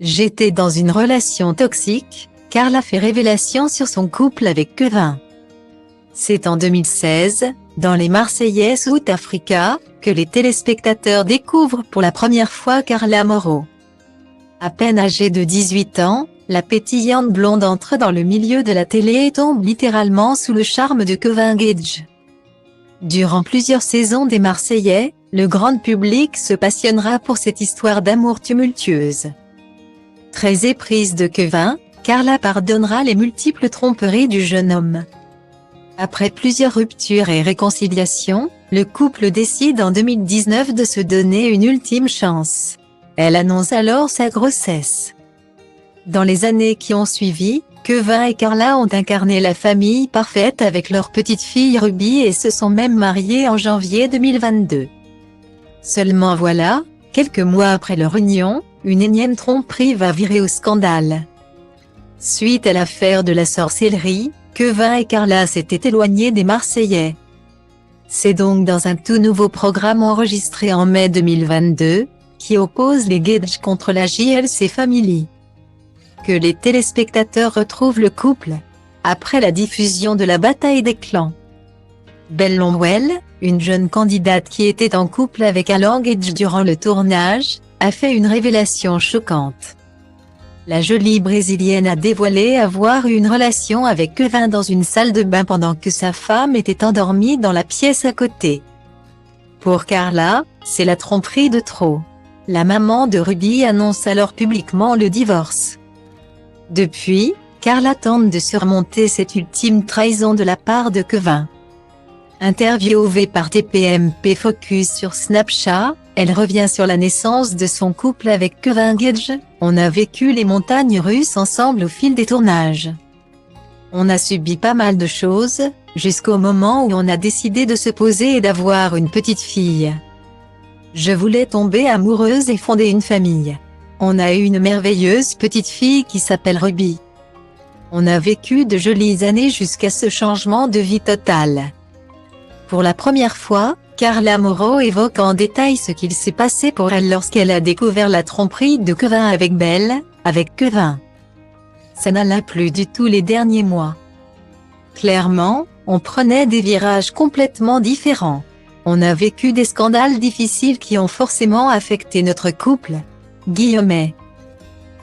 J'étais dans une relation toxique, Carla fait révélation sur son couple avec Kevin. C'est en 2016, dans les Marseillais South Africa, que les téléspectateurs découvrent pour la première fois Carla Morrow. À peine âgée de 18 ans, la pétillante blonde entre dans le milieu de la télé et tombe littéralement sous le charme de Kevin Gage. Durant plusieurs saisons des Marseillais, le grand public se passionnera pour cette histoire d'amour tumultueuse. Très éprise de Kevin, Carla pardonnera les multiples tromperies du jeune homme. Après plusieurs ruptures et réconciliations, le couple décide en 2019 de se donner une ultime chance. Elle annonce alors sa grossesse. Dans les années qui ont suivi, Kevin et Carla ont incarné la famille parfaite avec leur petite fille Ruby et se sont même mariés en janvier 2022. Seulement voilà, quelques mois après leur union, une énième tromperie va virer au scandale. Suite à l'affaire de la sorcellerie, Kevin et Carla s'étaient éloignés des Marseillais. C'est donc dans un tout nouveau programme enregistré en mai 2022, qui oppose les Gage contre la JLC Family, que les téléspectateurs retrouvent le couple, après la diffusion de la bataille des clans. Belle Longwell, une jeune candidate qui était en couple avec Alan Gage durant le tournage, a fait une révélation choquante. La jolie brésilienne a dévoilé avoir eu une relation avec Kevin dans une salle de bain pendant que sa femme était endormie dans la pièce à côté. Pour Carla, c'est la tromperie de trop. La maman de Ruby annonce alors publiquement le divorce. Depuis, Carla tente de surmonter cette ultime trahison de la part de Kevin. Interviewée par TPMP Focus sur Snapchat, elle revient sur la naissance de son couple avec Kevin Gage. On a vécu les montagnes russes ensemble au fil des tournages. On a subi pas mal de choses, jusqu'au moment où on a décidé de se poser et d'avoir une petite fille. Je voulais tomber amoureuse et fonder une famille. On a eu une merveilleuse petite fille qui s'appelle Ruby. On a vécu de jolies années jusqu'à ce changement de vie total. Pour la première fois, Carla Morrow évoque en détail ce qu'il s'est passé pour elle lorsqu'elle a découvert la tromperie de Kevin avec Belle, avec Kevin. Ça n'alla plus du tout les derniers mois. Clairement, on prenait des virages complètement différents. On a vécu des scandales difficiles qui ont forcément affecté notre couple. Guillemets.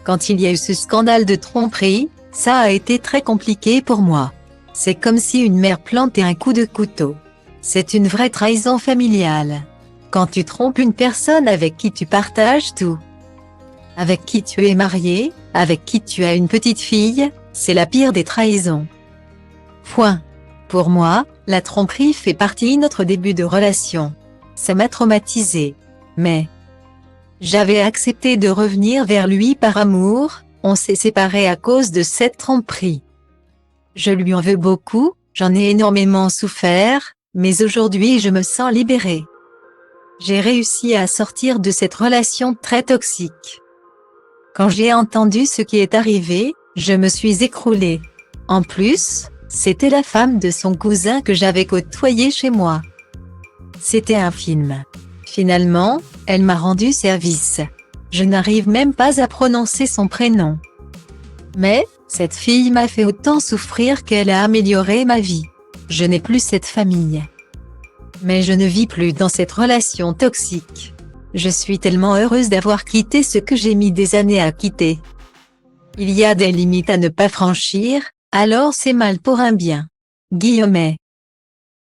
Quand il y a eu ce scandale de tromperie, ça a été très compliqué pour moi. C'est comme si une mère plantait un coup de couteau. C'est une vraie trahison familiale. Quand tu trompes une personne avec qui tu partages tout, avec qui tu es marié, avec qui tu as une petite fille, c'est la pire des trahisons. Point. Pour moi, la tromperie fait partie de notre début de relation. Ça m'a traumatisée. Mais j'avais accepté de revenir vers lui par amour, on s'est séparés à cause de cette tromperie. Je lui en veux beaucoup, j'en ai énormément souffert, mais aujourd'hui je me sens libérée. J'ai réussi à sortir de cette relation très toxique. Quand j'ai entendu ce qui est arrivé, je me suis écroulée. En plus, c'était la femme de son cousin que j'avais côtoyé chez moi. C'était un film. Finalement, elle m'a rendu service. Je n'arrive même pas à prononcer son prénom. Mais, cette fille m'a fait autant souffrir qu'elle a amélioré ma vie. Je n'ai plus cette famille. Mais je ne vis plus dans cette relation toxique. Je suis tellement heureuse d'avoir quitté ce que j'ai mis des années à quitter. Il y a des limites à ne pas franchir, alors c'est mal pour un bien. Guillemets.